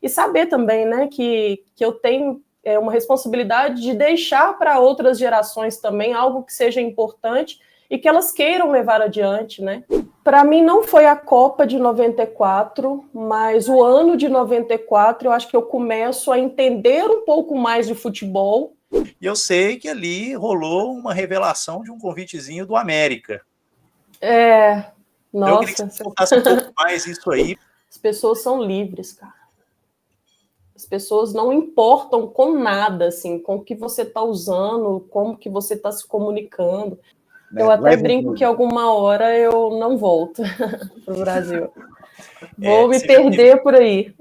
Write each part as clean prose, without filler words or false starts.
e saber também, né, que eu tenho uma responsabilidade de deixar para outras gerações também algo que seja importante e que elas queiram levar adiante, né? Para mim não foi a Copa de 94, mas o ano de 94 eu acho que eu começo a entender um pouco mais de futebol. E eu sei que ali rolou uma revelação de um convitezinho do América. Nossa. Eu queria que você contasse um pouco mais isso aí. As pessoas são livres, cara. As pessoas não importam com nada, assim, com o que você está usando, como que você está se comunicando. Eu até brinco que alguma hora eu não volto para o Brasil. Vou me perder por aí.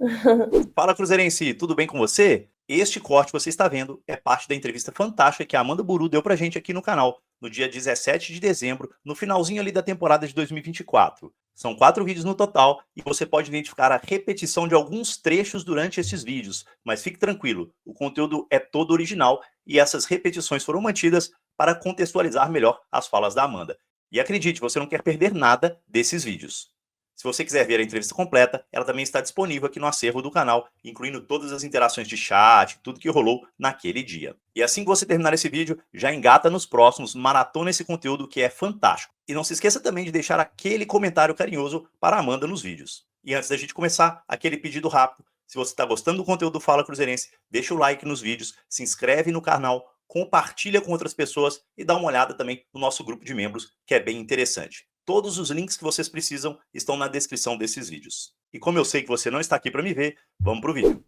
Fala, Cruzeirense, tudo bem com você? Este corte que você está vendo é parte da entrevista fantástica que a Amanda Buru deu pra gente aqui no canal, no dia 17 de dezembro, no finalzinho ali da temporada de 2024. São 4 vídeos no total e você pode identificar a repetição de alguns trechos durante esses vídeos, mas fique tranquilo, o conteúdo é todo original e essas repetições foram mantidas para contextualizar melhor as falas da Amanda. E acredite, você não quer perder nada desses vídeos. Se você quiser ver a entrevista completa, ela também está disponível aqui no acervo do canal, incluindo todas as interações de chat, tudo que rolou naquele dia. E assim que você terminar esse vídeo, já engata nos próximos, maratona esse conteúdo que é fantástico. E não se esqueça também de deixar aquele comentário carinhoso para a Amanda nos vídeos. E antes da gente começar, aquele pedido rápido. Se você está gostando do conteúdo do Fala Cruzeirense, deixa o like nos vídeos, se inscreve no canal, compartilha com outras pessoas e dá uma olhada também no nosso grupo de membros, que é bem interessante. Todos os links que vocês precisam estão na descrição desses vídeos. E como eu sei que você não está aqui para me ver, vamos para o vídeo.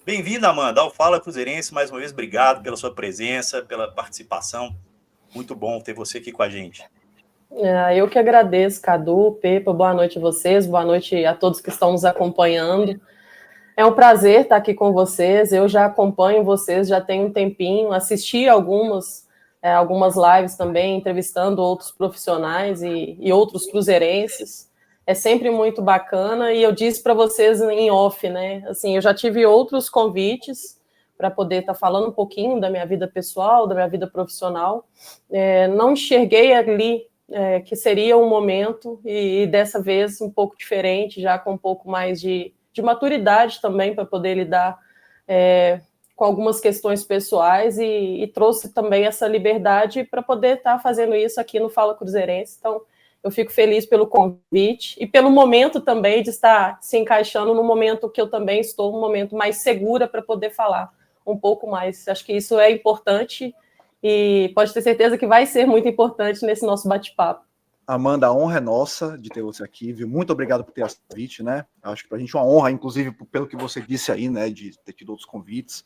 Bem-vinda, Amanda, ao Fala Cruzeirense. Mais uma vez, obrigado pela sua presença, pela participação. Muito bom ter você aqui com a gente. Eu que agradeço, Cadu, Pepa, boa noite a vocês, boa noite a todos que estão nos acompanhando. É um prazer estar aqui com vocês, eu já acompanho vocês, já tenho um tempinho, assisti algumas lives também, entrevistando outros profissionais e outros cruzeirenses. É sempre muito bacana, e eu disse para vocês em off, né? Assim, eu já tive outros convites para poder estar falando um pouquinho da minha vida pessoal, da minha vida profissional. Não enxerguei ali que seria um momento, e dessa vez um pouco diferente, já com um pouco mais de maturidade também para poder lidar com algumas questões pessoais e trouxe também essa liberdade para poder estar fazendo isso aqui no Fala Cruzeirense. Então, eu fico feliz pelo convite e pelo momento também de estar se encaixando no momento que eu também estou, um momento mais segura para poder falar um pouco mais. Acho que isso é importante e pode ter certeza que vai ser muito importante nesse nosso bate-papo. Amanda, a honra é nossa de ter você aqui, viu? Muito obrigado por ter esse convite, né? Acho que pra gente é uma honra, inclusive, pelo que você disse aí, né? De ter tido outros convites.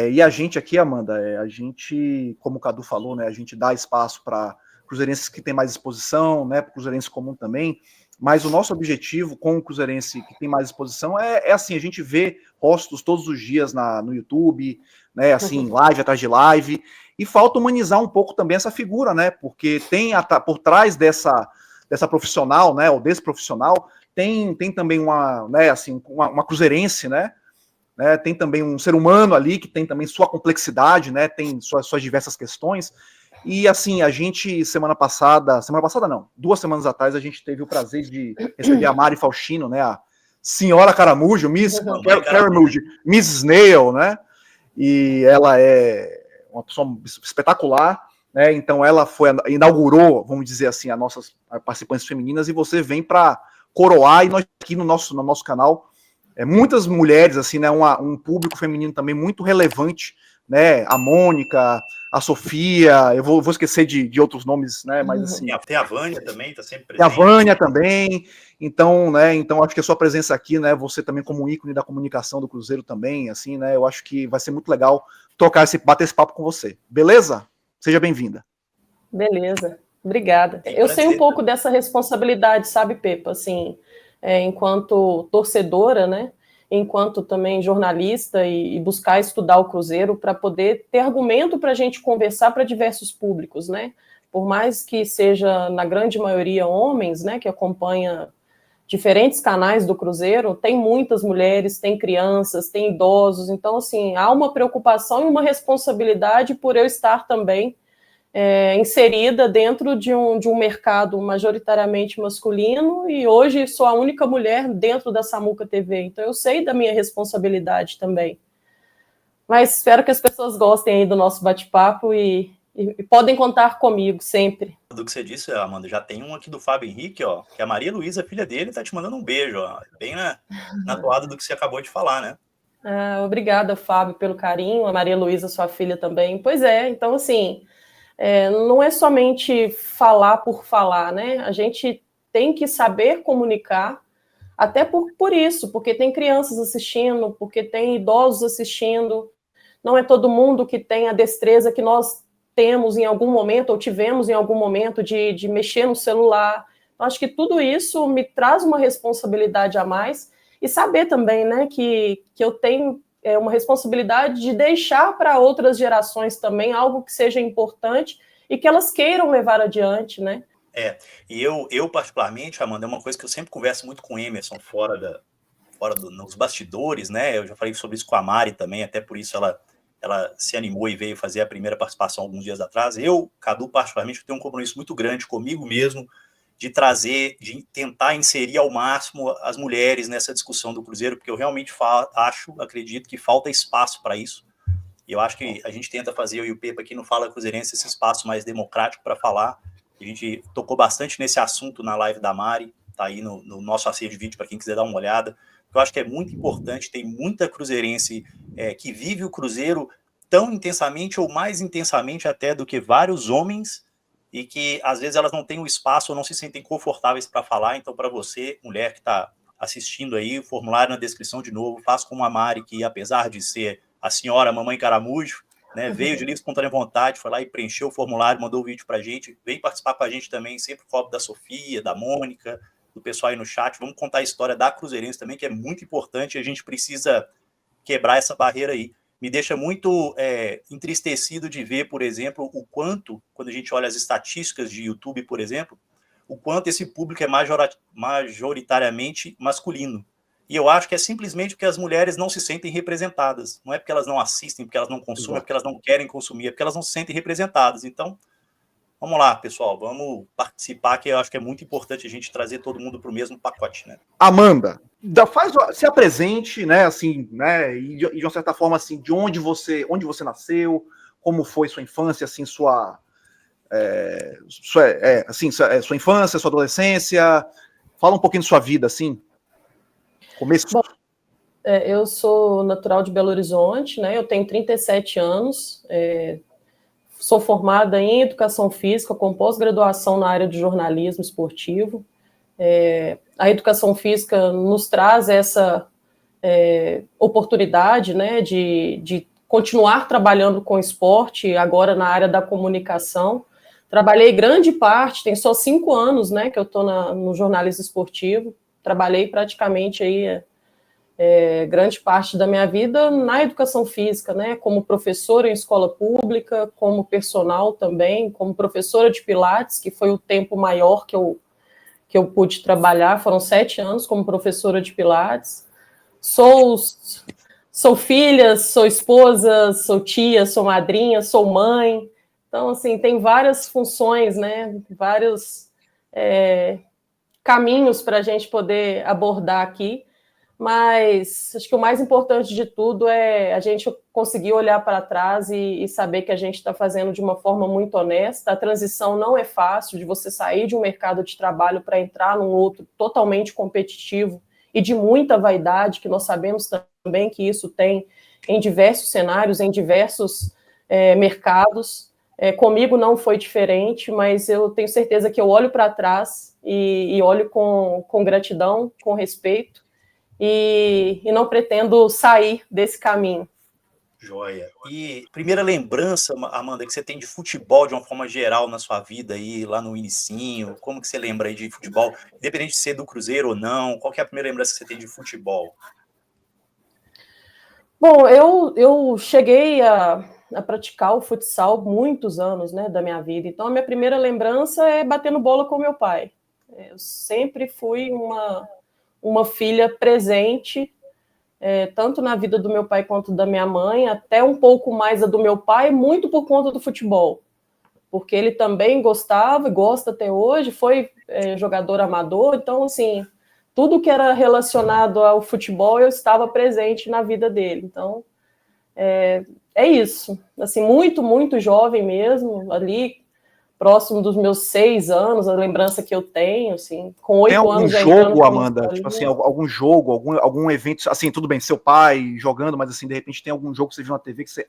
E a gente aqui, Amanda, a gente, como o Cadu falou, né? A gente dá espaço para cruzeirenses que têm mais exposição, né? Para o cruzeirense comum também. Mas o nosso objetivo com o cruzeirense que tem mais exposição é assim, a gente vê rostos todos os dias no YouTube, né? Assim, live atrás de live. E falta humanizar um pouco também essa figura, né? Porque tem por trás dessa profissional, né? Ou desse profissional, tem também uma cruzeirense, né? Tem também um ser humano ali que tem também sua complexidade, né? Tem suas diversas questões. E assim, a gente, semana passada não, 2 semanas atrás, a gente teve o prazer de receber a Mari Faustino, né? A senhora Caramujo, Miss Caramujo, Miss Snail, né? E ela é uma pessoa espetacular, né? Então ela inaugurou, vamos dizer assim, as nossas participantes femininas, e você vem para coroar, e nós aqui no nosso canal, muitas mulheres, assim, né? Um público feminino também muito relevante, né? A Mônica, a Sofia, eu vou esquecer de outros nomes, né? Mas assim. Tem a Vânia também, tá sempre presente. Tem a Vânia também. Então, né? Então acho que a sua presença aqui, né? Você também como ícone da comunicação do Cruzeiro também, assim, né? Eu acho que vai ser muito legal bater esse papo com você. Beleza? Seja bem-vinda. Beleza. Obrigada. Eu sei um pouco dessa responsabilidade, sabe, Pepa? Assim, enquanto torcedora, né? Enquanto também jornalista e buscar estudar o Cruzeiro para poder ter argumento para a gente conversar para diversos públicos, né? Por mais que seja, na grande maioria, homens, né, que acompanham diferentes canais do Cruzeiro, tem muitas mulheres, tem crianças, tem idosos, então, assim, há uma preocupação e uma responsabilidade por eu estar também inserida dentro de um mercado majoritariamente masculino, e hoje sou a única mulher dentro da Samuca TV, então eu sei da minha responsabilidade também. Mas espero que as pessoas gostem aí do nosso bate-papo e podem contar comigo sempre. Do que você disse, Amanda, já tem um aqui do Fábio Henrique, ó, que a Maria Luísa, filha dele, tá te mandando um beijo, ó, bem na toada do que você acabou de falar, né? Obrigada, Fábio, pelo carinho, a Maria Luísa, sua filha também. Pois é, então assim, não é somente falar por falar, né? A gente tem que saber comunicar, até por isso, porque tem crianças assistindo, porque tem idosos assistindo, não é todo mundo que tem a destreza que nós temos em algum momento, ou tivemos em algum momento, de mexer no celular. Então, acho que tudo isso me traz uma responsabilidade a mais, e saber também, né, que eu tenho uma responsabilidade de deixar para outras gerações também algo que seja importante e que elas queiram levar adiante, né? E eu particularmente, Amanda, é uma coisa que eu sempre converso muito com o Emerson nos bastidores, né? Eu já falei sobre isso com a Mari também, até por isso ela se animou e veio fazer a primeira participação alguns dias atrás. Eu, Cadu, particularmente, tenho um compromisso muito grande comigo mesmo de tentar inserir ao máximo as mulheres nessa discussão do Cruzeiro, porque eu realmente acredito que falta espaço para isso. E eu acho que a gente tenta fazer, eu e o Pepa aqui no Fala Cruzeirense, esse espaço mais democrático para falar. A gente tocou bastante nesse assunto na live da Mari, tá aí no nosso acervo de vídeo para quem quiser dar uma olhada. Eu acho que é muito importante, tem muita cruzeirense que vive o Cruzeiro tão intensamente ou mais intensamente até do que vários homens, e que às vezes elas não têm o espaço ou não se sentem confortáveis para falar. Então, para você, mulher que está assistindo aí, o formulário na descrição de novo, faça como a Mari, que apesar de ser a senhora mamãe caramujo, né, veio de livre espontânea vontade, foi lá e preencheu o formulário, mandou o vídeo para a gente, veio participar com a gente também, sempre cobro da Sofia, da Mônica, do pessoal aí no chat. Vamos contar a história da Cruzeirense também, que é muito importante, e a gente precisa quebrar essa barreira aí. Me deixa muito entristecido de ver, por exemplo, o quanto, quando a gente olha as estatísticas de YouTube, por exemplo, o quanto esse público é majoritariamente masculino. E eu acho que é simplesmente porque as mulheres não se sentem representadas. Não é porque elas não assistem, porque elas não consumem, é porque elas não querem consumir, é porque elas não se sentem representadas. Então, vamos lá, pessoal, vamos participar, que eu acho que é muito importante a gente trazer todo mundo para o mesmo pacote, né? Amanda, se apresente, né, assim, né, e de uma certa forma, assim, de onde você nasceu, como foi sua infância, assim, sua infância, sua adolescência. Fala um pouquinho de sua vida, assim. Começo. Bom, eu sou natural de Belo Horizonte, né? Eu tenho 37 anos, sou formada em Educação Física, com pós-graduação na área de jornalismo esportivo. A Educação Física nos traz essa oportunidade, né, de continuar trabalhando com esporte, agora na área da comunicação. Trabalhei grande parte, tem só 5 anos, né, que eu estou no jornalismo esportivo. Trabalhei praticamente aí grande parte da minha vida na educação física, né, como professora em escola pública, como personal também, como professora de Pilates, que foi o tempo maior que eu pude trabalhar, foram 7 anos como professora de Pilates. Sou filha, sou esposa, sou tia, sou madrinha, sou mãe. Então, assim, tem várias funções, né, vários caminhos para a gente poder abordar aqui, mas acho que o mais importante de tudo é a gente conseguir olhar para trás e saber que a gente está fazendo de uma forma muito honesta. A transição não é fácil, de você sair de um mercado de trabalho para entrar num outro totalmente competitivo e de muita vaidade, que nós sabemos também que isso tem em diversos cenários, em diversos mercados. Comigo não foi diferente, mas eu tenho certeza que eu olho para trás e olho com gratidão, com respeito, e não pretendo sair desse caminho. Joia. E primeira lembrança, Amanda, que você tem de futebol de uma forma geral na sua vida aí, lá no inicinho, como que você lembra aí de futebol, independente de ser do Cruzeiro ou não, qual que é a primeira lembrança que você tem de futebol? Bom, eu cheguei a praticar o futsal muitos anos, né, da minha vida, então a minha primeira lembrança é batendo bola com meu pai. Eu sempre fui uma filha presente, tanto na vida do meu pai quanto da minha mãe, até um pouco mais a do meu pai, muito por conta do futebol. porque ele também gostava, gosta até hoje, foi jogador amador, então, assim, tudo que era relacionado ao futebol, eu estava presente na vida dele. Então, é isso. Assim, muito, muito jovem mesmo, ali, próximo dos meus 6 anos, a lembrança que eu tenho, assim, com 8 anos já entrando. Tem algum jogo, Amanda, tipo assim, algum jogo, algum evento, assim, tudo bem, seu pai jogando, mas assim, de repente tem algum jogo que você viu na TV que você,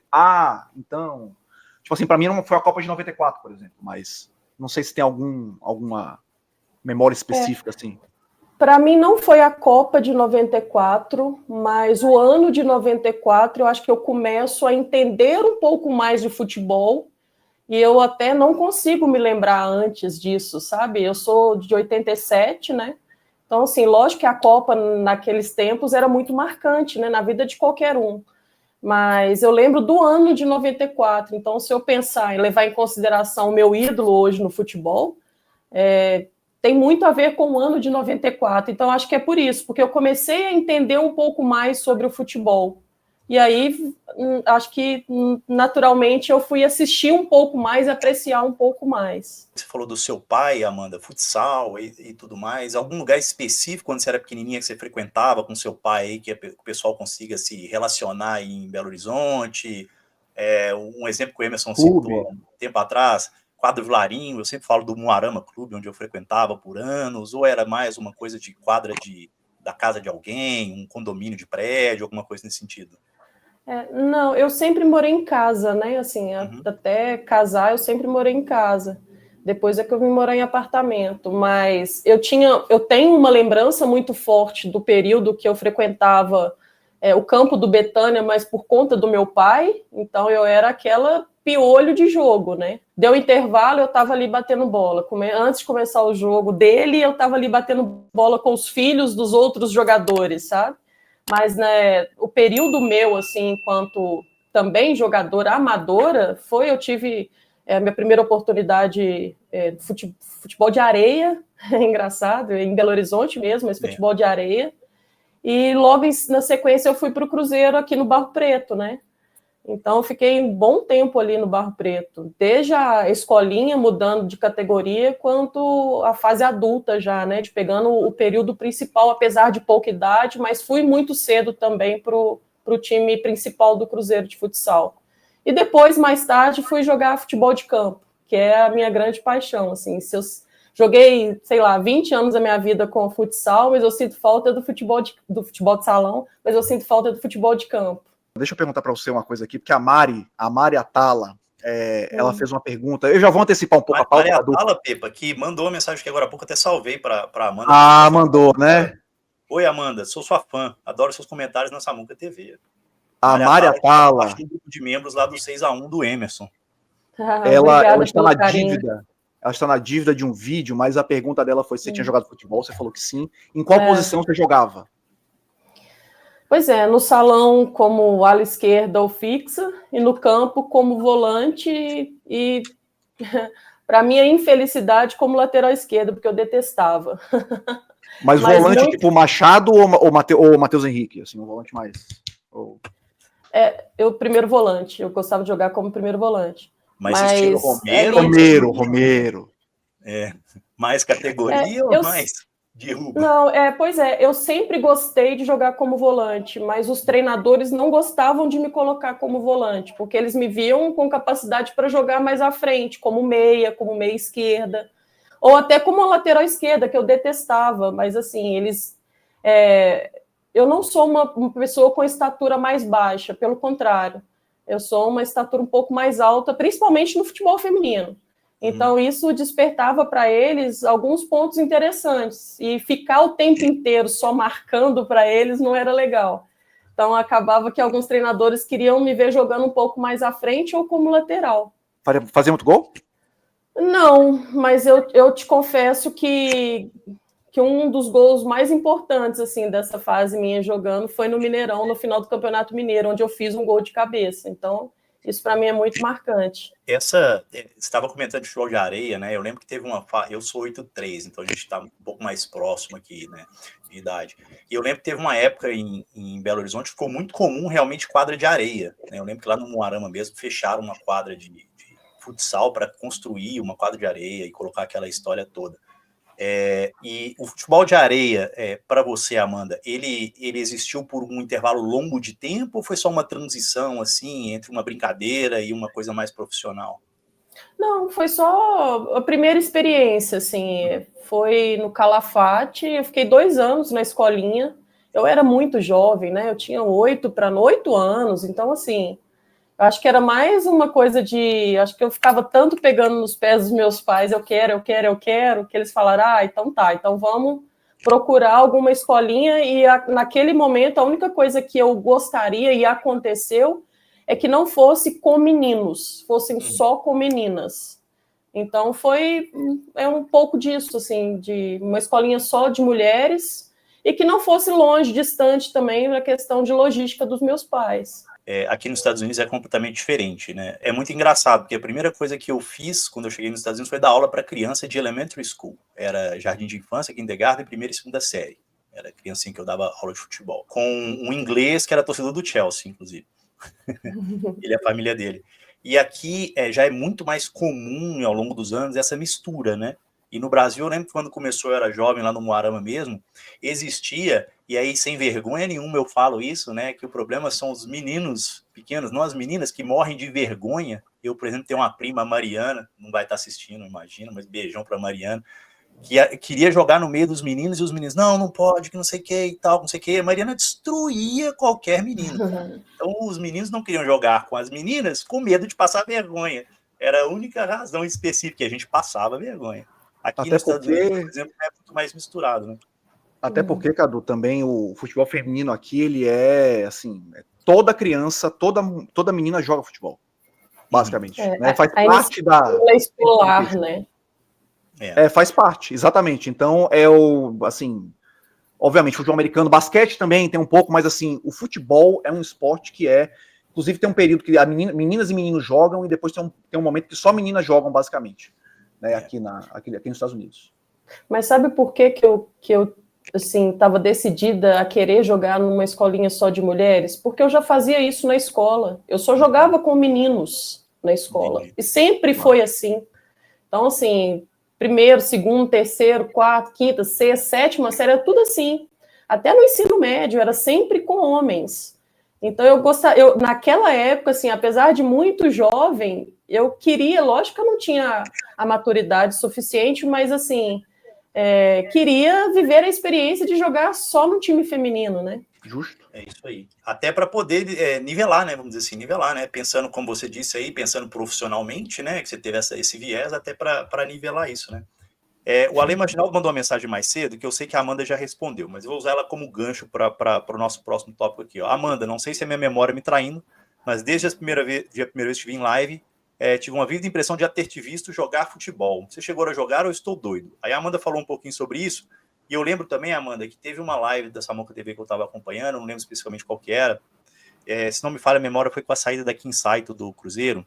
então, tipo assim, pra mim não foi a Copa de 94, por exemplo, mas não sei se tem alguma memória específica, assim. Para mim não foi a Copa de 94, mas o ano de 94 eu acho que eu começo a entender um pouco mais de futebol, e eu até não consigo me lembrar antes disso, sabe? Eu sou de 87, né? Então, assim, lógico que a Copa naqueles tempos era muito marcante, né? Na vida de qualquer um. Mas eu lembro do ano de 94, então se eu pensar em levar em consideração o meu ídolo hoje no futebol, tem muito a ver com o ano de 94, então acho que é por isso, porque eu comecei a entender um pouco mais sobre o futebol, e aí acho que naturalmente eu fui assistir um pouco mais, apreciar um pouco mais. Você falou do seu pai, Amanda, futsal e tudo mais, algum lugar específico quando você era pequenininha que você frequentava com seu pai aí, que o pessoal consiga se relacionar aí em Belo Horizonte? Um exemplo que o Emerson citou um tempo atrás, Quadro Vilarinho, eu sempre falo do Moarama Clube, onde eu frequentava por anos, ou era mais uma coisa de quadra da casa de alguém, um condomínio de prédio, alguma coisa nesse sentido? Não, eu sempre morei em casa, né? Assim, até casar eu sempre morei em casa. Depois é que eu vim morar em apartamento, mas eu tenho uma lembrança muito forte do período que eu frequentava o campo do Betânia, mas por conta do meu pai, então eu era aquela piolho de jogo, né? Deu intervalo, eu estava ali batendo bola. Antes de começar o jogo dele, eu estava ali batendo bola com os filhos dos outros jogadores, sabe? Mas, né, o período meu, assim, enquanto também jogadora amadora, eu tive a minha primeira oportunidade de futebol de areia, é engraçado, em Belo Horizonte mesmo, esse futebol de areia. E logo na sequência eu fui para o Cruzeiro aqui no Barro Preto, né? Então eu fiquei um bom tempo ali no Barro Preto, desde a escolinha mudando de categoria, quanto a fase adulta já, né? De pegando o período principal, apesar de pouca idade, mas fui muito cedo também para o time principal do Cruzeiro de futsal. E depois, mais tarde, fui jogar futebol de campo, que é a minha grande paixão, assim. Joguei, sei lá, 20 anos da minha vida com futsal, mas eu sinto falta do futebol de salão, mas eu sinto falta do futebol de campo. Deixa eu perguntar para você uma coisa aqui, porque a Mari Atala, ela fez uma pergunta. Eu já vou antecipar um pouco a pauta. Mari Atala, Pepa, que mandou uma mensagem que agora há pouco até salvei para Amanda. Mandou, né? Oi, Amanda, sou sua fã. Adoro seus comentários na Samuca TV. A Mari Atala. Do grupo de membros lá do 6-1 do Emerson. Ela está na dívida. Ela está na dívida de um vídeo, mas a pergunta dela foi se você tinha jogado futebol. Você falou que sim. Em qual posição você jogava? Pois é, no salão como ala esquerda ou fixa, e no campo como volante e para minha infelicidade, como lateral esquerda, porque eu detestava. Mas volante muito... tipo Machado ou Matheus Henrique? Assim, um volante mais... Eu primeiro volante, eu gostava de jogar como primeiro volante. Mas estilo Romero? Romero. Mais categoria ou mais... Não, pois é, eu sempre gostei de jogar como volante, mas os treinadores não gostavam de me colocar como volante, porque eles me viam com capacidade para jogar mais à frente, como meia esquerda, ou até como lateral esquerda, que eu detestava, mas assim, eu não sou uma pessoa com estatura mais baixa, pelo contrário, eu sou uma estatura um pouco mais alta, principalmente no futebol feminino. Então, isso despertava para eles alguns pontos interessantes. E ficar o tempo inteiro só marcando para eles não era legal. Então, acabava que alguns treinadores queriam me ver jogando um pouco mais à frente ou como lateral. Fazia muito gol? Não, mas eu te confesso que um dos gols mais importantes assim dessa fase minha jogando foi no Mineirão, no final do Campeonato Mineiro, onde eu fiz um gol de cabeça. Então... isso para mim é muito marcante. Você estava comentando de futebol de areia, né? Eu lembro que teve eu sou 8'3", então a gente está um pouco mais próximo aqui, né? De idade. E eu lembro que teve uma época em Belo Horizonte que ficou muito comum realmente quadra de areia, né? Eu lembro que lá no Moarama mesmo fecharam uma quadra de futsal para construir uma quadra de areia e colocar aquela história toda. E o futebol de areia, para você, Amanda, ele existiu por um intervalo longo de tempo ou foi só uma transição assim entre uma brincadeira e uma coisa mais profissional? Não, foi só a primeira experiência, assim, foi no Calafate, eu fiquei 2 anos na escolinha, eu era muito jovem, né, eu tinha 8 anos, então, assim, eu acho que era mais uma coisa acho que eu ficava tanto pegando nos pés dos meus pais, eu quero, que eles falaram, então tá, então vamos procurar alguma escolinha, e naquele momento a única coisa que eu gostaria, e aconteceu, é que não fosse com meninos, fossem só com meninas. Então foi um pouco disso, assim, de uma escolinha só de mulheres, e que não fosse longe, distante também, na questão de logística dos meus pais. Aqui nos Estados Unidos é completamente diferente, né? É muito engraçado, porque a primeira coisa que eu fiz quando eu cheguei nos Estados Unidos foi dar aula para criança de elementary school. Era jardim de infância, kindergarten, primeira e segunda série. Era criancinha que eu dava aula de futebol. Com um inglês que era torcedor do Chelsea, inclusive. Ele é a família dele. E aqui já é muito mais comum, ao longo dos anos, essa mistura, né? E no Brasil, eu lembro que quando começou, eu era jovem, lá no Moarama mesmo, existia, e aí sem vergonha nenhuma eu falo isso, né, que o problema são os meninos pequenos, não as meninas, que morrem de vergonha. Eu, por exemplo, tenho uma prima, a Mariana, não vai estar assistindo, imagina, mas beijão para Mariana, que queria jogar no meio dos meninos, e os meninos, não pode, que não sei o que e tal, não sei o que. A Mariana destruía qualquer menino. Então, os meninos não queriam jogar com as meninas com medo de passar vergonha. Era a única razão específica, que a gente passava vergonha. Aqui nos Estados Unidos, por exemplo, é muito mais misturado, né? Até porque, Cadu, também o futebol feminino aqui, ele assim, toda criança, toda menina joga futebol, basicamente. Né? Faz parte da escolar, né? Faz parte, exatamente. Então, assim, obviamente, futebol americano, basquete também tem um pouco, mas assim, o futebol é um esporte que inclusive tem um período que meninas e meninos jogam, e depois tem um momento que só meninas jogam, basicamente, né, aqui nos Estados Unidos. Mas sabe por que eu assim, estava decidida a querer jogar numa escolinha só de mulheres? Porque eu já fazia isso na escola. Eu só jogava com meninos na escola. Entendi. E sempre foi assim. Então, assim, primeiro, segundo, terceiro, quarto, quinta, sexta, sétima série, era tudo assim. Até no ensino médio, era sempre com homens. Então, naquela época, assim, apesar de muito jovem, eu queria, lógico que eu não tinha a maturidade suficiente, mas, assim, queria viver a experiência de jogar só no time feminino, né? Justo. É isso aí. Até para poder nivelar, né? Vamos dizer assim, nivelar, né? Pensando, como você disse aí, pensando profissionalmente, né? Que você teve esse viés até para nivelar isso, né? O Ale Marginal mandou uma mensagem mais cedo, que eu sei que a Amanda já respondeu, mas eu vou usar ela como gancho para o nosso próximo tópico aqui. Ó. Amanda, não sei se é minha memória me traindo, mas desde a primeira vez que te vi em live, tive uma vívida impressão de já ter te visto jogar futebol. Você chegou a jogar ou estou doido? Aí a Amanda falou um pouquinho sobre isso, e eu lembro também, Amanda, que teve uma live da Samuca TV que eu estava acompanhando, não lembro especificamente qual que era, se não me falha a memória, foi com a saída da Kinsaito do Cruzeiro,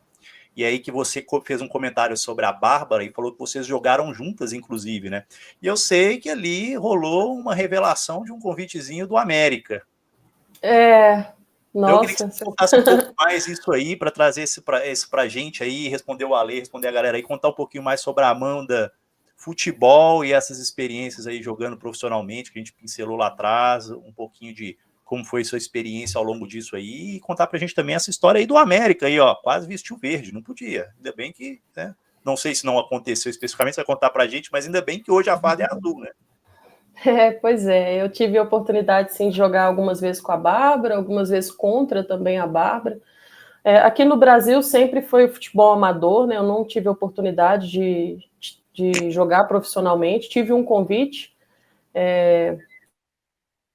e aí que você fez um comentário sobre a Bárbara e falou que vocês jogaram juntas, inclusive, né? E eu sei que ali rolou uma revelação de um convitezinho do América. Nossa. Eu queria que você contasse um pouco mais isso aí, para trazer isso pra gente aí, responder o Ale, responder a galera aí, contar um pouquinho mais sobre a Amanda, futebol e essas experiências aí jogando profissionalmente, que a gente pincelou lá atrás, um pouquinho de como foi sua experiência ao longo disso aí, e contar pra gente também essa história aí do América aí, ó, quase vestiu verde, não podia, ainda bem que, né, não sei se não aconteceu especificamente, você vai contar pra gente, mas ainda bem que hoje a farda é azul, né? Pois é, eu tive a oportunidade, sim, de jogar algumas vezes com a Bárbara, algumas vezes contra também a Bárbara. Aqui no Brasil sempre foi o futebol amador, né, eu não tive a oportunidade de jogar profissionalmente, tive um convite,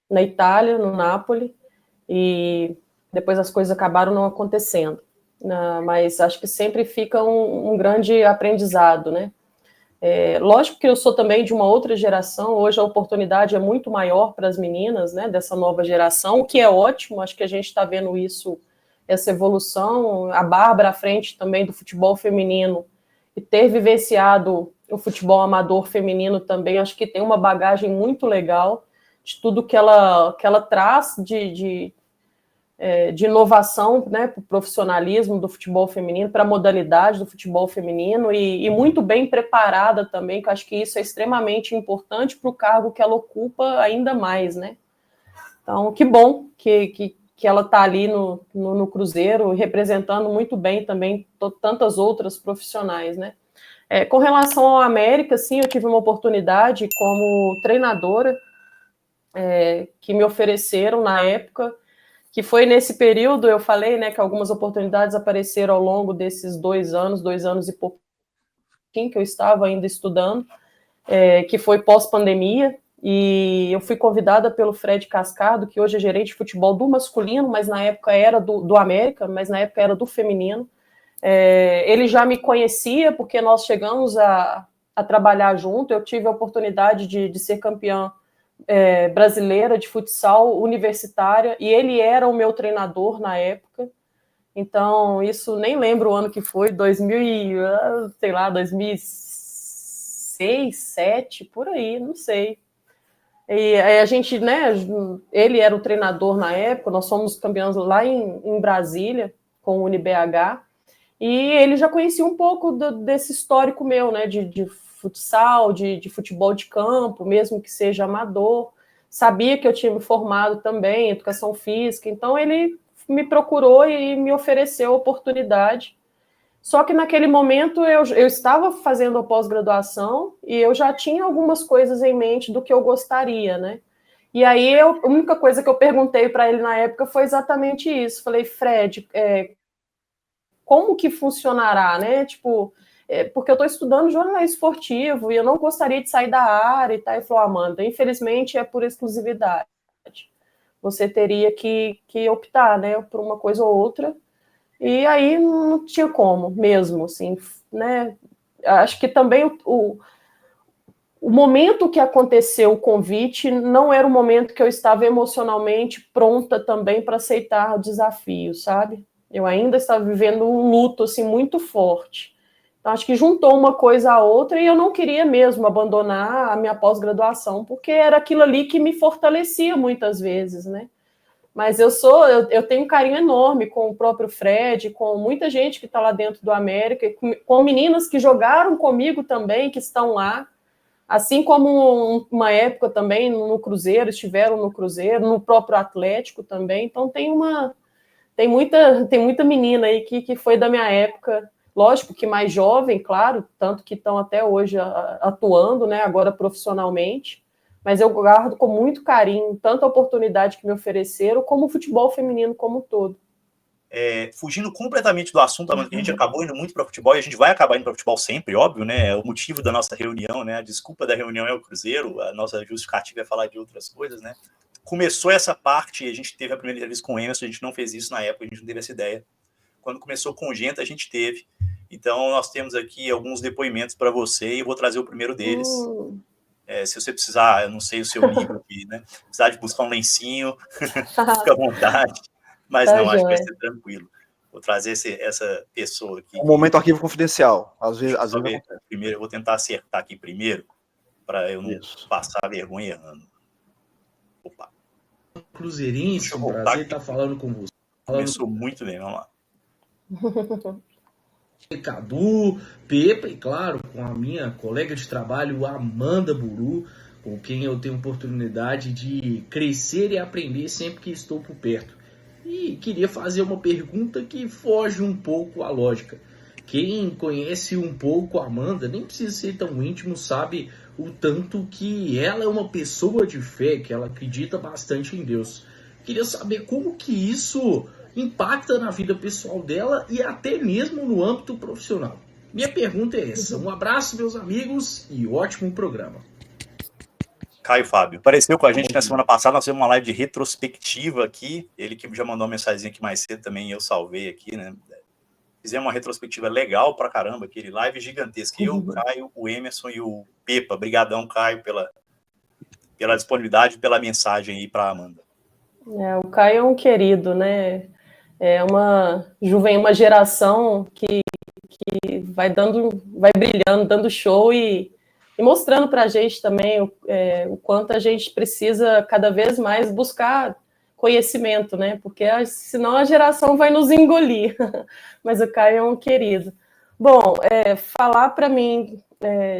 na Itália, no Napoli, e depois as coisas acabaram não acontecendo. Mas acho que sempre fica um grande aprendizado, né? Lógico que eu sou também de uma outra geração, hoje a oportunidade é muito maior para as meninas, né, dessa nova geração, o que é ótimo, acho que a gente está vendo isso, essa evolução, a Bárbara à frente também do futebol feminino, e ter vivenciado o futebol amador feminino também, acho que tem uma bagagem muito legal, de tudo que ela traz de inovação, né, para o profissionalismo do futebol feminino, para a modalidade do futebol feminino, e muito bem preparada também, que eu acho que isso é extremamente importante para o cargo que ela ocupa ainda mais, né? Então, que bom que ela está ali no Cruzeiro, representando muito bem também tantas outras profissionais, né? Com relação ao América, sim, eu tive uma oportunidade como treinadora que me ofereceram na época, que foi nesse período, eu falei, né, que algumas oportunidades apareceram ao longo desses 2 anos e pouquinho que eu estava ainda estudando, que foi pós-pandemia, e eu fui convidada pelo Fred Cascado, que hoje é gerente de futebol do masculino, mas na época era do América, mas na época era do feminino. Ele já me conhecia, porque nós chegamos a trabalhar junto, eu tive a oportunidade de ser campeã brasileira de futsal universitária, e ele era o meu treinador na época. Então, isso nem lembro o ano que foi, 2006, 2007, por aí, não sei. E aí a gente, né, ele era o treinador na época, nós fomos campeões lá em Brasília, com o UniBH, e ele já conhecia um pouco desse histórico meu, né, de futsal, de futebol de campo, mesmo que seja amador, sabia que eu tinha me formado também em educação física, então ele me procurou e me ofereceu a oportunidade. Só que naquele momento eu estava fazendo a pós-graduação e eu já tinha algumas coisas em mente do que eu gostaria, né? E aí a única coisa que eu perguntei para ele na época foi exatamente isso. Falei, Fred, como que funcionará, né? Tipo, porque eu estou estudando jornalismo esportivo e eu não gostaria de sair da área e tal. Ele falou, Amanda, infelizmente é por exclusividade. Você teria que optar, né, por uma coisa ou outra. E aí não tinha como mesmo, assim, né? Acho que também o momento que aconteceu o convite não era o momento que eu estava emocionalmente pronta também para aceitar o desafio, sabe? Eu ainda estava vivendo um luto, assim, muito forte. Então, acho que juntou uma coisa à outra e eu não queria mesmo abandonar a minha pós-graduação, porque era aquilo ali que me fortalecia muitas vezes, né? Mas eu tenho um carinho enorme com o próprio Fred, com muita gente que está lá dentro do América, com meninas que jogaram comigo também, que estão lá, assim como uma época também no Cruzeiro, estiveram no Cruzeiro, no próprio Atlético também. Então tem muita menina aí que foi da minha época, lógico que mais jovem, claro, tanto que estão até hoje atuando, né, agora profissionalmente. Mas eu guardo com muito carinho tanto a oportunidade que me ofereceram, como o futebol feminino como um todo. Fugindo completamente do assunto, a gente acabou indo muito para futebol, e a gente vai acabar indo para futebol sempre, óbvio, né? É o motivo da nossa reunião, né? A desculpa da reunião é o Cruzeiro, a nossa justificativa é falar de outras coisas, né? Começou essa parte, a gente teve a primeira entrevista com o Emerson, a gente não fez isso na época, a gente não teve essa ideia. Quando começou com o Genta, a gente teve. Então, nós temos aqui alguns depoimentos para você, e eu vou trazer o primeiro deles. Se você precisar, eu não sei o seu nível aqui, né? Precisar de buscar um lencinho, fica à vontade. Mas tá, não, acho que vai ser tranquilo. Vou trazer essa pessoa aqui. Um momento arquivo confidencial. Às vezes primeiro, eu vou tentar acertar aqui primeiro, para eu não passar vergonha errando. Opa. Cruzeirense, um prazer estar falando com você. Começou muito bem, vamos lá. Cadu, Pepa e, claro, com a minha colega de trabalho, Amanda Buru, com quem eu tenho oportunidade de crescer e aprender sempre que estou por perto. E queria fazer uma pergunta que foge um pouco à lógica. Quem conhece um pouco a Amanda, nem precisa ser tão íntimo, sabe o tanto que ela é uma pessoa de fé, que ela acredita bastante em Deus. Queria saber como que isso impacta na vida pessoal dela e até mesmo no âmbito profissional. Minha pergunta é essa. Um abraço, meus amigos, e ótimo programa. Caio Fábio apareceu com a gente na semana passada, nós fizemos uma live de retrospectiva aqui, ele que já mandou uma mensagem aqui mais cedo também, eu salvei aqui, né? Fizemos uma retrospectiva legal pra caramba, aquele live gigantesco. Eu, o Caio, o Emerson e o Pepa. Obrigadão, Caio, pela disponibilidade, pela mensagem aí pra Amanda. O Caio é um querido, né? É uma geração que vai brilhando, dando show e mostrando para a gente também o quanto a gente precisa cada vez mais buscar conhecimento, né? Porque senão a geração vai nos engolir. Mas o Caio é um querido. Bom, falar para mim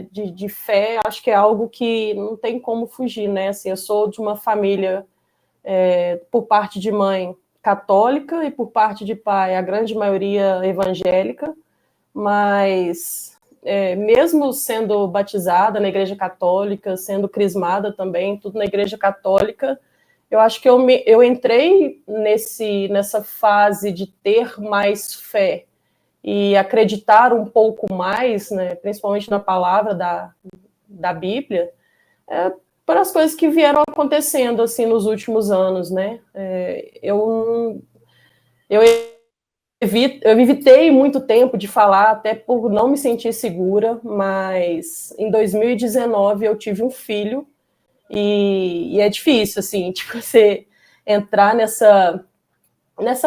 de fé, acho que é algo que não tem como fugir, né? Assim, eu sou de uma família, por parte de mãe, católica, e por parte de pai, a grande maioria evangélica, mas mesmo sendo batizada na Igreja Católica, sendo crismada também, tudo na Igreja Católica, eu acho que eu entrei nessa fase de ter mais fé e acreditar um pouco mais, né, principalmente na palavra da Bíblia, para as coisas que vieram acontecendo assim nos últimos anos, né? Eu evitei muito tempo de falar, até por não me sentir segura, mas em 2019 eu tive um filho e é difícil, assim, tipo, você entrar nessa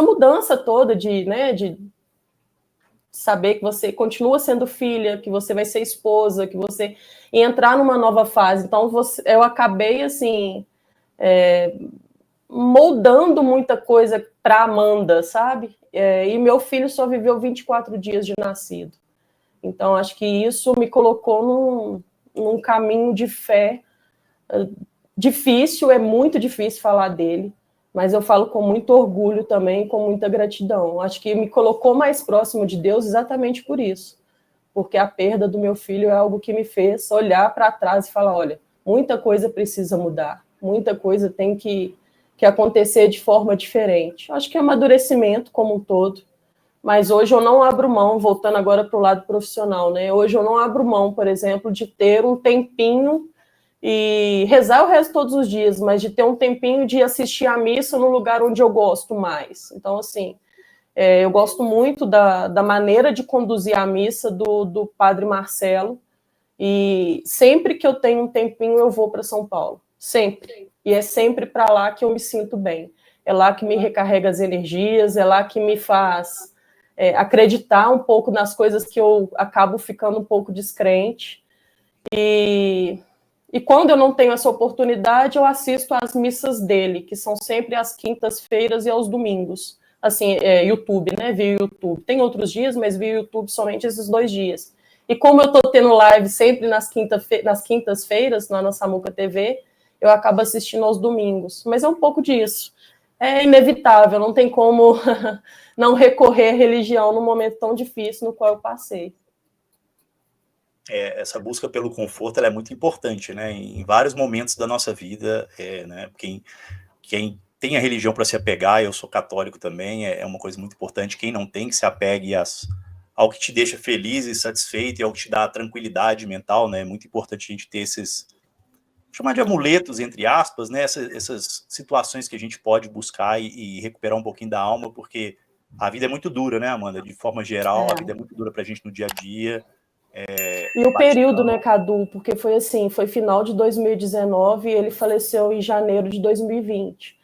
mudança toda de saber que você continua sendo filha, que você vai ser esposa, que você e entrar numa nova fase. Então, eu acabei, assim, moldando muita coisa para Amanda, sabe? E meu filho só viveu 24 dias de nascido. Então, acho que isso me colocou num caminho de fé difícil, é muito difícil falar dele, mas eu falo com muito orgulho também, com muita gratidão. Acho que me colocou mais próximo de Deus exatamente por isso, porque a perda do meu filho é algo que me fez olhar para trás e falar, olha, muita coisa precisa mudar, muita coisa tem que acontecer de forma diferente. Acho que é amadurecimento como um todo, mas hoje eu não abro mão, voltando agora para o lado profissional, né? Hoje eu não abro mão, por exemplo, de ter um tempinho e rezar o resto todos os dias, mas de ter um tempinho de assistir a missa no lugar onde eu gosto mais. Então, assim, eu gosto muito da maneira de conduzir a missa do Padre Marcelo, e sempre que eu tenho um tempinho eu vou para São Paulo, sempre. E é sempre para lá que eu me sinto bem. É lá que me recarrega as energias, é lá que me faz acreditar um pouco nas coisas que eu acabo ficando um pouco descrente. E quando eu não tenho essa oportunidade, eu assisto às missas dele, que são sempre às quintas-feiras e aos domingos. Assim, YouTube, né? Via YouTube. Tem outros dias, mas via YouTube somente esses 2 dias. E como eu estou tendo live sempre nas quintas-feiras, lá na Samuca TV, eu acabo assistindo aos domingos. Mas é um pouco disso. É inevitável, não tem como não recorrer à religião num momento tão difícil no qual eu passei. Essa busca pelo conforto ela é muito importante, né? Em vários momentos da nossa vida, né? Quem tem a religião para se apegar, eu sou católico também, é uma coisa muito importante. Quem não tem, que se apegue ao que te deixa feliz e satisfeito e ao que te dá tranquilidade mental, né? É muito importante a gente ter esses, chamar de amuletos, entre aspas, né? Essas situações que a gente pode buscar e recuperar um pouquinho da alma, porque a vida é muito dura, né, Amanda? De forma geral, a vida é muito dura para a gente no dia a dia. E o período, né, Cadu? Porque foi assim, foi final de 2019 e ele faleceu em janeiro de 2020.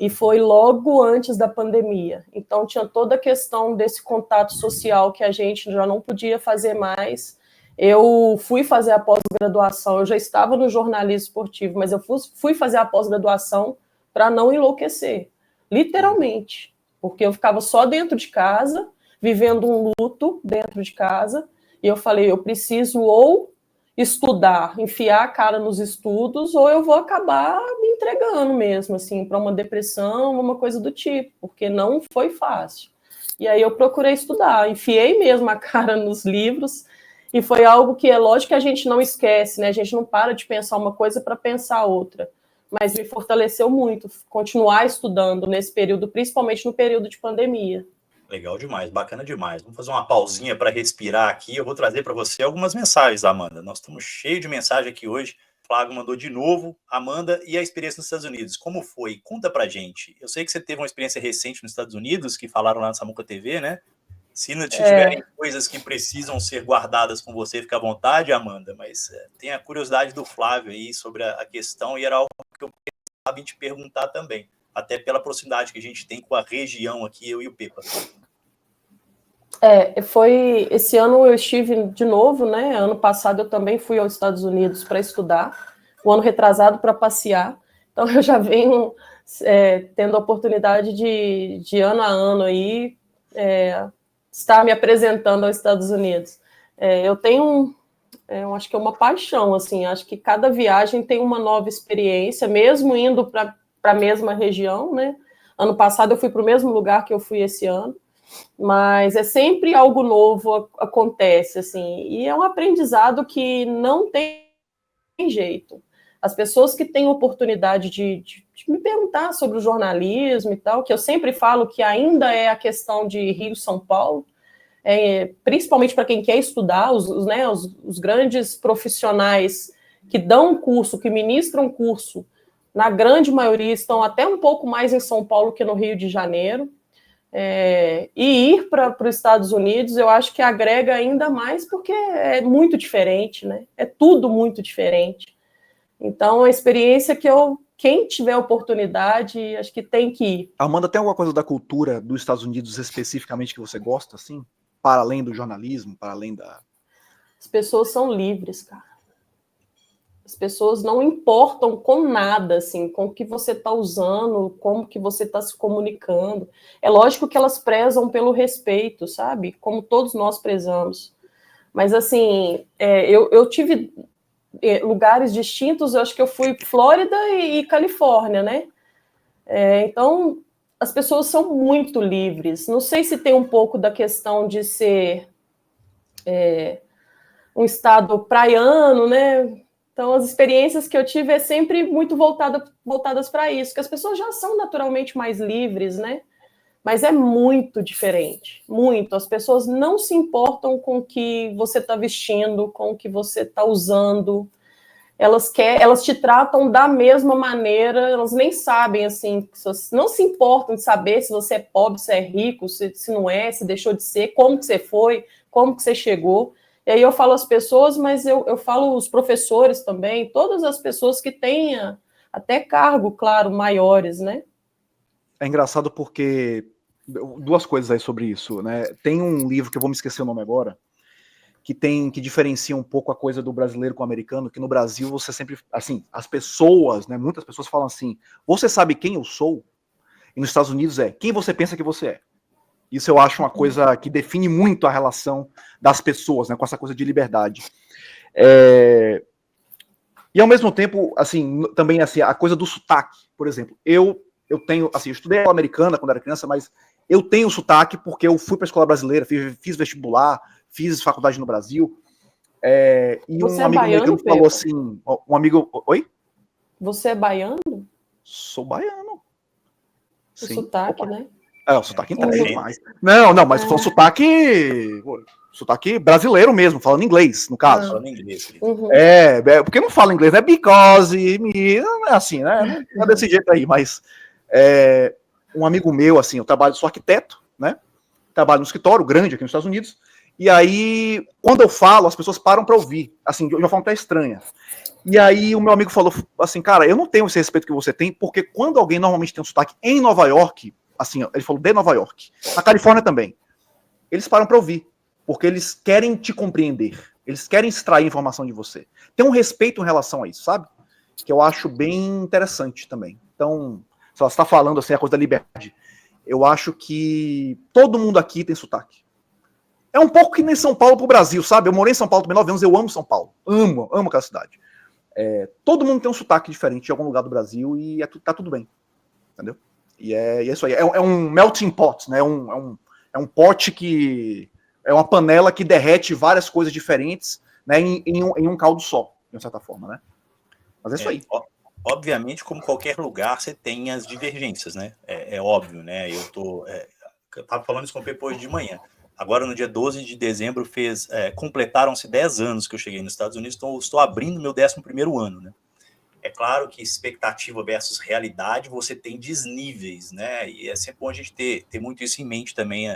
E foi logo antes da pandemia. Então tinha toda a questão desse contato social que a gente já não podia fazer mais. Eu fui fazer a pós-graduação, eu já estava no jornalismo esportivo, mas eu fui fazer a pós-graduação para não enlouquecer, literalmente. Porque eu ficava só dentro de casa, vivendo um luto dentro de casa, e eu falei, eu preciso ou estudar, enfiar a cara nos estudos, ou eu vou acabar me entregando mesmo, assim, para uma depressão, uma coisa do tipo, porque não foi fácil. E aí eu procurei estudar, enfiei mesmo a cara nos livros, e foi algo que é lógico que a gente não esquece, né? A gente não para de pensar uma coisa para pensar outra, mas me fortaleceu muito continuar estudando nesse período, principalmente no período de pandemia. Legal demais, bacana demais. Vamos fazer uma pausinha para respirar aqui. Eu vou trazer para você algumas mensagens, Amanda. Nós estamos cheios de mensagem aqui hoje. O Flávio mandou de novo. Amanda, e a experiência nos Estados Unidos? Como foi? Conta pra gente. Eu sei que você teve uma experiência recente nos Estados Unidos, que falaram lá na Samuca TV, né? Se não tiverem coisas que precisam ser guardadas com você, fica à vontade, Amanda. Mas tem a curiosidade do Flávio aí sobre a questão, e era algo que eu pensava em te perguntar também. Até pela proximidade que a gente tem com a região aqui, eu e o Pepa. Esse ano eu estive de novo, né? Ano passado eu também fui aos Estados Unidos para estudar, o ano retrasado para passear. Então eu já venho tendo a oportunidade de ano a ano aí, estar me apresentando aos Estados Unidos. Eu tenho eu acho que é uma paixão, assim, acho que cada viagem tem uma nova experiência, mesmo indo para a mesma região, né? Ano passado eu fui para o mesmo lugar que eu fui esse ano, mas é sempre algo novo acontece, assim, e é um aprendizado que não tem jeito. As pessoas que têm oportunidade de me perguntar sobre o jornalismo e tal, que eu sempre falo que ainda é a questão de Rio-São Paulo, principalmente para quem quer estudar, os grandes profissionais que dão curso, que ministram curso, na grande maioria estão até um pouco mais em São Paulo que no Rio de Janeiro. E ir para os Estados Unidos, eu acho que agrega ainda mais, porque é muito diferente, né? É tudo muito diferente. Então, a experiência que quem tiver oportunidade, acho que tem que ir. Amanda, tem alguma coisa da cultura dos Estados Unidos especificamente que você gosta, assim? Para além do jornalismo, para além da... As pessoas são livres, cara. As pessoas não importam com nada, assim, com o que você está usando, como que você está se comunicando. É lógico que elas prezam pelo respeito, sabe? Como todos nós prezamos. Mas, assim, eu tive lugares distintos, eu acho que eu fui Flórida e Califórnia, né? Então, as pessoas são muito livres. Não sei se tem um pouco da questão de ser um estado praiano, né? Então, as experiências que eu tive é sempre muito voltadas para isso, que as pessoas já são naturalmente mais livres, né? Mas é muito diferente, muito. As pessoas não se importam com o que você está vestindo, com o que você está usando. Elas te tratam da mesma maneira, elas nem sabem, assim, não se importam de saber se você é pobre, se é rico, se não é, se deixou de ser, como que você foi, como que você chegou. E aí eu falo as pessoas, mas eu falo os professores também, todas as pessoas que têm até cargo, claro, maiores, né? É engraçado porque... Duas coisas aí sobre isso, né? Tem um livro, que eu vou me esquecer o nome agora, que diferencia um pouco a coisa do brasileiro com o americano, que no Brasil você sempre... Assim, as pessoas, né? Muitas pessoas falam assim, você sabe quem eu sou? E nos Estados Unidos quem você pensa que você é. Isso eu acho uma coisa que define muito a relação das pessoas, né, com essa coisa de liberdade. E ao mesmo tempo, assim, também assim, a coisa do sotaque, por exemplo. Eu tenho, assim, eu estudei aula americana quando era criança, mas eu tenho sotaque porque eu fui para a escola brasileira, fiz vestibular, fiz faculdade no Brasil. E Você um amigo americano falou assim, um amigo... Oi? Você é baiano? Sou baiano. O Sim. sotaque, Opa. né? O sotaque entrega demais. Não, mas foi um sotaque brasileiro mesmo, falando inglês, no caso. Falando inglês. Uhum. Porque não fala inglês, né? Because, não é assim, né? Não é desse jeito aí, mas um amigo meu, assim, eu sou arquiteto, né? Trabalho no escritório grande aqui nos Estados Unidos, e aí, quando eu falo, as pessoas param para ouvir, assim, de uma forma até estranha. E aí o meu amigo falou assim, cara, eu não tenho esse respeito que você tem, porque quando alguém normalmente tem um sotaque em Nova York, assim, ele falou de Nova York, na Califórnia também, eles param para ouvir, porque eles querem te compreender, eles querem extrair informação de você. Tem um respeito em relação a isso, sabe? Que eu acho bem interessante também. Então, se você está falando assim, a coisa da liberdade, eu acho que todo mundo aqui tem sotaque. É um pouco que nem São Paulo pro Brasil, sabe? Eu morei em São Paulo também 9 anos, eu amo São Paulo. Amo aquela cidade. Todo mundo tem um sotaque diferente em algum lugar do Brasil e tá tudo bem. Entendeu? E é isso aí. É um melting pot, né? É um pote que... É uma panela que derrete várias coisas diferentes, né, em um caldo só, de uma certa forma, né? Mas é isso aí. Obviamente, como qualquer lugar, você tem as divergências, né? É óbvio, né? Eu tava falando isso com o Pepe hoje de manhã. Agora, no dia 12 de dezembro, completaram-se 10 anos que eu cheguei nos Estados Unidos, então eu estou abrindo meu 11º ano, né? É claro que expectativa versus realidade, você tem desníveis, né? E é sempre bom a gente ter muito isso em mente também.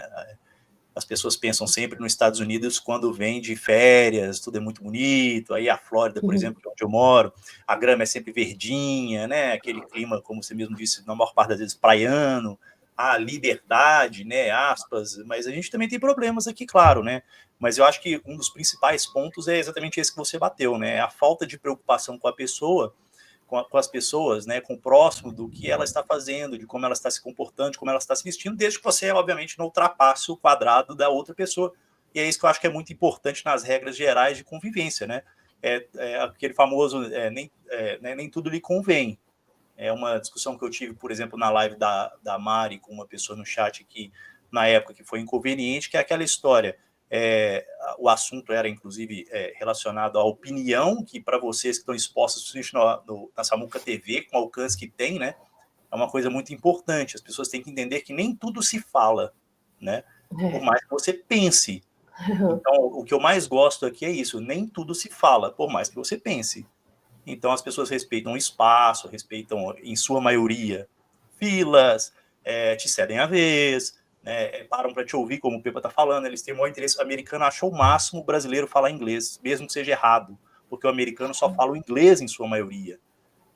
As pessoas pensam sempre nos Estados Unidos quando vem de férias, tudo é muito bonito. Aí a Flórida, por exemplo, que é onde eu moro, a grama é sempre verdinha, né? Aquele clima, como você mesmo disse, na maior parte das vezes praiano, a liberdade, né? Aspas. Mas a gente também tem problemas aqui, claro, né? Mas eu acho que um dos principais pontos é exatamente esse que você bateu, né? A falta de preocupação com a pessoa, com as pessoas, né, com o próximo, do que ela está fazendo, de como ela está se comportando, de como ela está se vestindo, desde que você, obviamente, não ultrapasse o quadrado da outra pessoa. E é isso que eu acho que é muito importante nas regras gerais de convivência, né? Aquele famoso nem tudo lhe convém. É uma discussão que eu tive, por exemplo, na live da Mari com uma pessoa no chat aqui, na época, que foi inconveniente, que é aquela história. O assunto era, inclusive, relacionado à opinião, que para vocês que estão expostos na Samuca TV, com o alcance que tem, né, é uma coisa muito importante. As pessoas têm que entender que nem tudo se fala, né, por mais que você pense. Então, o que eu mais gosto aqui é isso, nem tudo se fala, por mais que você pense. Então, as pessoas respeitam o espaço, respeitam, em sua maioria, filas, te cedem a vez, né, param para te ouvir, como o Pepa está falando, eles têm o maior interesse. O americano acha o máximo o brasileiro falar inglês, mesmo que seja errado, porque o americano só fala o inglês em sua maioria.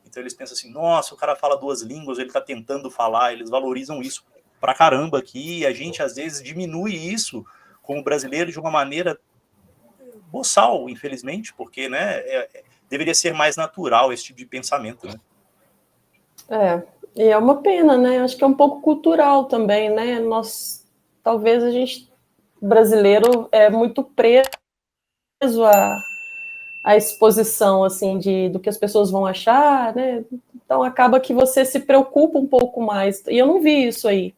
Então, eles pensam assim, nossa, o cara fala 2 línguas, ele está tentando falar, eles valorizam isso pra caramba aqui, e a gente, às vezes, diminui isso como brasileiro de uma maneira boçal, infelizmente, porque, né, deveria ser mais natural esse tipo de pensamento, né? E é uma pena, né? Acho que é um pouco cultural também, né? Talvez a gente, brasileiro, é muito preso à exposição, assim, do que as pessoas vão achar, né? Então acaba que você se preocupa um pouco mais. E eu não vi isso aí.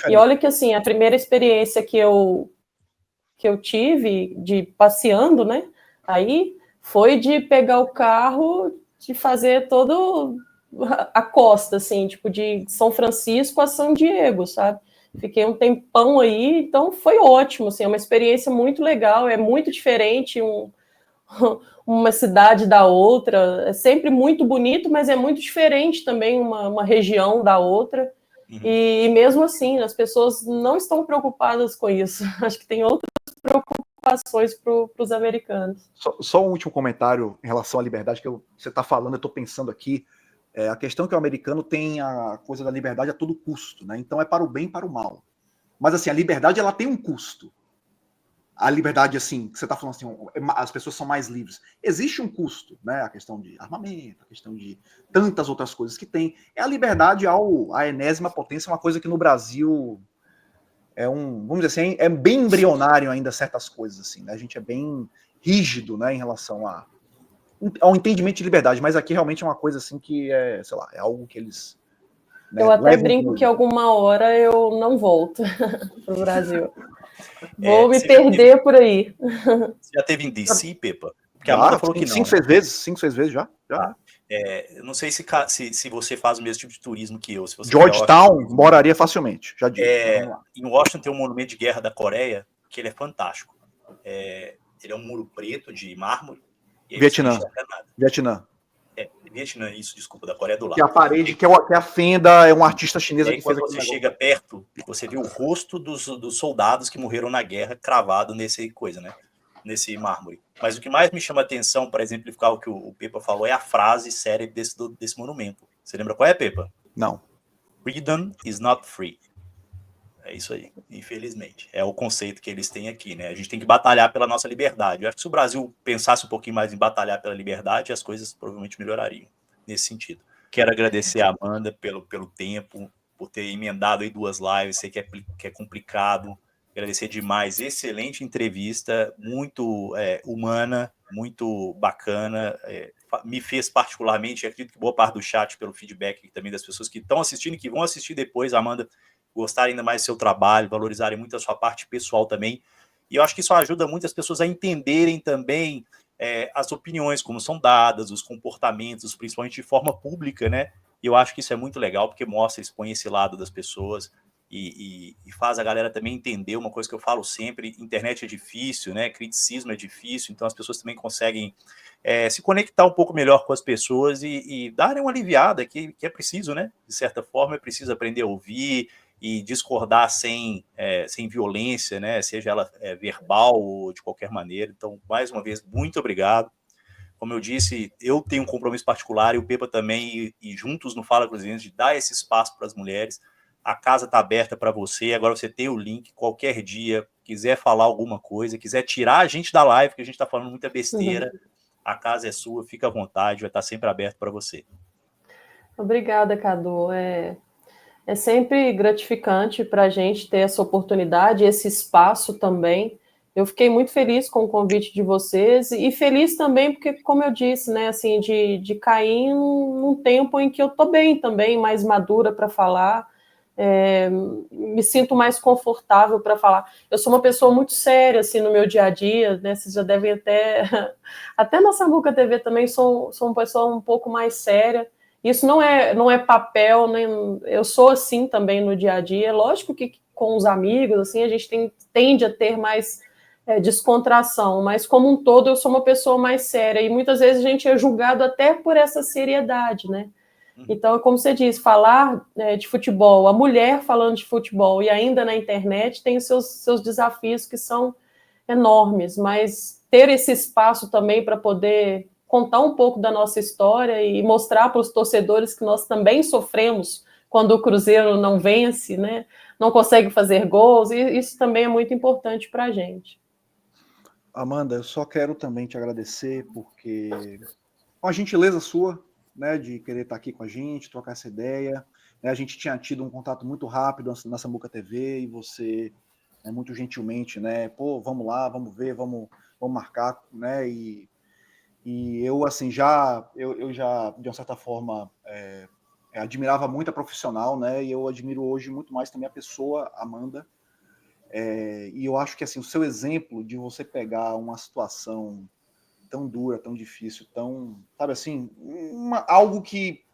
E olha que, assim, a primeira experiência que eu tive de passeando, né? Aí foi de pegar o carro, de fazer todo a costa, assim, tipo de São Francisco a São Diego, sabe? Fiquei um tempão aí, então foi ótimo, assim, é uma experiência muito legal, é muito diferente uma cidade da outra, é sempre muito bonito, mas é muito diferente também uma região da outra. E mesmo assim, as pessoas não estão preocupadas com isso. Acho que tem outras preocupações para os americanos. Só um último comentário em relação à liberdade, que você está falando, eu estou pensando aqui. A questão que o americano tem a coisa da liberdade a todo custo, né? Então é para o bem e para o mal. Mas assim, a liberdade ela tem um custo. A liberdade, assim, que você está falando assim, as pessoas são mais livres. Existe um custo, né? A questão de armamento, a questão de tantas outras coisas que tem. É a liberdade à enésima potência, uma coisa que no Brasil vamos dizer assim, é bem embrionário ainda certas coisas, assim, né? A gente é bem rígido, né, em relação ao entendimento de liberdade, mas aqui realmente é uma coisa assim que sei lá, é algo que eles... Né, eu até brinco que alguma hora eu não volto para o Brasil. Vou me perder por aí. Você já teve em DC, Pepa? Porque a Amanda falou que não. 5, 6 vezes já. Eu não sei se você faz o mesmo tipo de turismo que eu. Se você Georgetown, moraria facilmente, já digo. Em Washington tem um monumento de guerra da Coreia, que ele é fantástico. Ele é um muro preto de mármore. Vietnã. Vietnã, isso, desculpa, da Coreia do lado. Que a parede, que é a fenda, é um artista chinês que fez. Quando você chega perto, você vê o rosto dos soldados que morreram na guerra cravado nesse mármore. Mas o que mais me chama a atenção, para exemplificar o que o Pepa falou, é a frase célebre desse monumento. Você lembra qual é, Pepa? Não. Freedom is not free. É isso aí, infelizmente. É o conceito que eles têm aqui, né? A gente tem que batalhar pela nossa liberdade. Eu acho que se o Brasil pensasse um pouquinho mais em batalhar pela liberdade, as coisas provavelmente melhorariam nesse sentido. Quero agradecer a Amanda pelo tempo, por ter emendado aí 2 lives, sei que é complicado. Agradecer demais, excelente entrevista, muito humana, muito bacana, me fez particularmente, acredito que boa parte do chat, pelo feedback também das pessoas que estão assistindo e que vão assistir depois, Amanda, gostarem ainda mais do seu trabalho, valorizarem muito a sua parte pessoal também, e eu acho que isso ajuda muito as pessoas a entenderem também as opiniões, como são dadas, os comportamentos, principalmente de forma pública, né, e eu acho que isso é muito legal, porque mostra, expõe esse lado das pessoas, e faz a galera também entender uma coisa que eu falo sempre, internet é difícil, né, criticismo é difícil, então as pessoas também conseguem se conectar um pouco melhor com as pessoas e darem uma aliviada, que é preciso, né, de certa forma é preciso aprender a ouvir e discordar sem violência, né, seja ela verbal ou de qualquer maneira. Então, mais uma vez, muito obrigado. Como eu disse, eu tenho um compromisso particular e o Pepa também, e juntos no Fala Cruzeirense, de dar esse espaço para as mulheres. A casa está aberta para você, agora você tem o link, qualquer dia, quiser falar alguma coisa, quiser tirar a gente da live, que a gente está falando muita besteira, a casa é sua, fica à vontade, vai estar sempre aberto para você. Obrigada, Cadu. É sempre gratificante para a gente ter essa oportunidade, esse espaço também. Eu fiquei muito feliz com o convite de vocês e feliz também porque, como eu disse, né, assim, de cair num tempo em que eu estou bem também, mais madura para falar, me sinto mais confortável para falar. Eu sou uma pessoa muito séria, assim, no meu dia a dia, né, vocês já devem até na Samuca TV também sou uma pessoa um pouco mais séria. Isso não é papel, nem, eu sou assim também no dia a dia. Lógico que com os amigos, assim, a gente tende a ter mais descontração, mas como um todo eu sou uma pessoa mais séria e muitas vezes a gente é julgado até por essa seriedade, né? Então, como você diz, falar de futebol, a mulher falando de futebol e ainda na internet tem os seus desafios que são enormes, mas ter esse espaço também para poder contar um pouco da nossa história e mostrar para os torcedores que nós também sofremos quando o Cruzeiro não vence, né? Não consegue fazer gols, e isso também é muito importante para a gente. Amanda, eu só quero também te agradecer porque com a gentileza sua, né, de querer estar aqui com a gente, trocar essa ideia. Né, a gente tinha tido um contato muito rápido na Samuca TV e você, né, muito gentilmente, né, pô, vamos lá, vamos ver, vamos marcar, né, e eu, assim, eu já, de uma certa forma, admirava muito a profissional, né, e eu admiro hoje muito mais também a pessoa, Amanda, e eu acho que, assim, o seu exemplo de você pegar uma situação tão dura, tão difícil, tão, sabe assim, algo que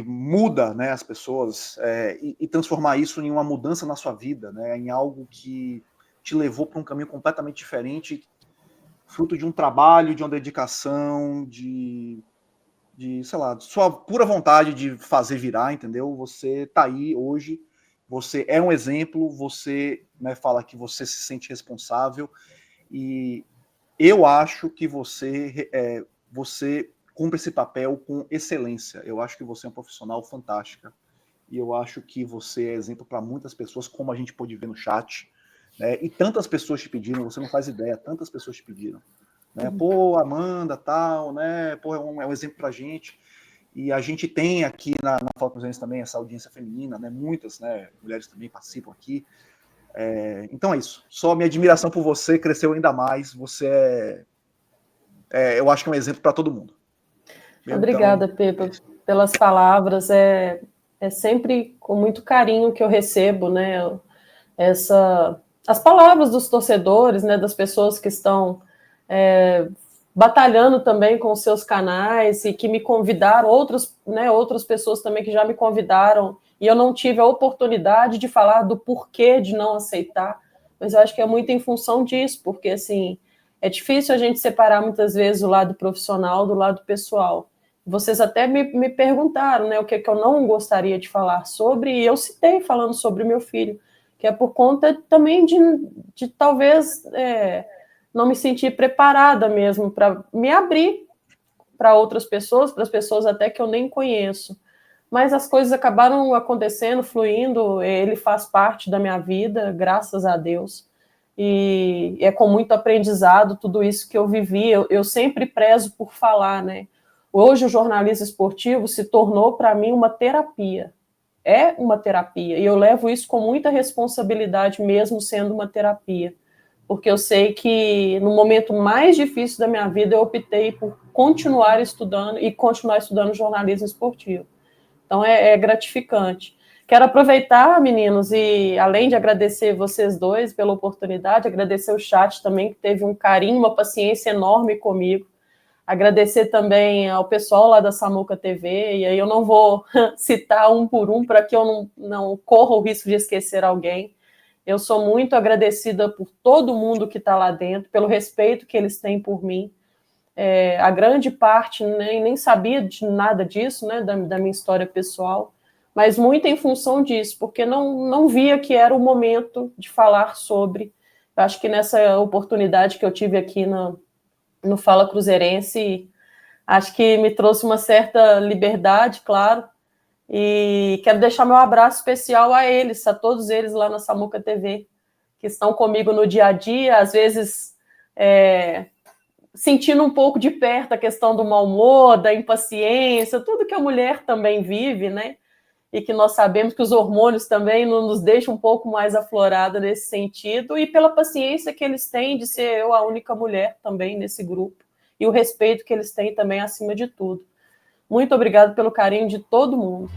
muda, né, as pessoas e transformar isso em uma mudança na sua vida, né, em algo que te levou para um caminho completamente diferente, fruto de um trabalho, de uma dedicação, de sei lá, sua pura vontade de fazer virar, entendeu? Você tá aí hoje, você é um exemplo, você, né, fala que você se sente responsável e eu acho que você cumpre esse papel com excelência. Eu acho que você é um profissional fantástica. E eu acho que você é exemplo para muitas pessoas, como a gente pôde ver no chat. Né? E tantas pessoas te pediram, você não faz ideia, tantas pessoas te pediram. Né? Pô, Amanda, tal, né? Pô, é um exemplo para a gente. E a gente tem aqui na Fala Cruzeirense também essa audiência feminina, né? Muitas, né, mulheres também participam aqui. Então é isso. Só minha admiração por você cresceu ainda mais. Você eu acho que é um exemplo para todo mundo. Obrigada, Então, Pepa, pelas palavras. É sempre com muito carinho que eu recebo, né, as palavras dos torcedores, né, das pessoas que estão batalhando também com os seus canais e que me convidaram, outras pessoas também que já me convidaram e eu não tive a oportunidade de falar do porquê de não aceitar, mas eu acho que é muito em função disso, porque assim, é difícil a gente separar muitas vezes o lado profissional do lado pessoal. Vocês até me perguntaram, né, o que eu não gostaria de falar sobre, e eu citei falando sobre meu filho, que é por conta também de talvez não me sentir preparada mesmo para me abrir para outras pessoas, para as pessoas até que eu nem conheço. Mas as coisas acabaram acontecendo, fluindo, ele faz parte da minha vida, graças a Deus. E é com muito aprendizado tudo isso que eu vivi. Eu sempre prezo por falar, né? Hoje o jornalismo esportivo se tornou para mim uma terapia. É uma terapia. E eu levo isso com muita responsabilidade, mesmo sendo uma terapia. Porque eu sei que no momento mais difícil da minha vida eu optei por continuar estudando jornalismo esportivo. Então é gratificante. Quero aproveitar, meninos, e além de agradecer vocês dois pela oportunidade, agradecer o chat também, que teve um carinho, uma paciência enorme comigo. Agradecer também ao pessoal lá da Samuca TV, e aí eu não vou citar um por um para que eu não corra o risco de esquecer alguém. Eu sou muito agradecida por todo mundo que está lá dentro, pelo respeito que eles têm por mim. A grande parte nem sabia de nada disso, né, da minha história pessoal, mas muito em função disso, porque não via que era o momento de falar sobre. Eu acho que nessa oportunidade que eu tive aqui no Fala Cruzeirense, acho que me trouxe uma certa liberdade, claro, e quero deixar meu abraço especial a eles, a todos eles lá na Samuca TV, que estão comigo no dia a dia, às vezes sentindo um pouco de perto a questão do mau humor, da impaciência, tudo que a mulher também vive, né? E que nós sabemos que os hormônios também nos deixam um pouco mais aflorada nesse sentido, e pela paciência que eles têm de ser eu a única mulher também nesse grupo, e o respeito que eles têm também acima de tudo. Muito obrigada pelo carinho de todo mundo.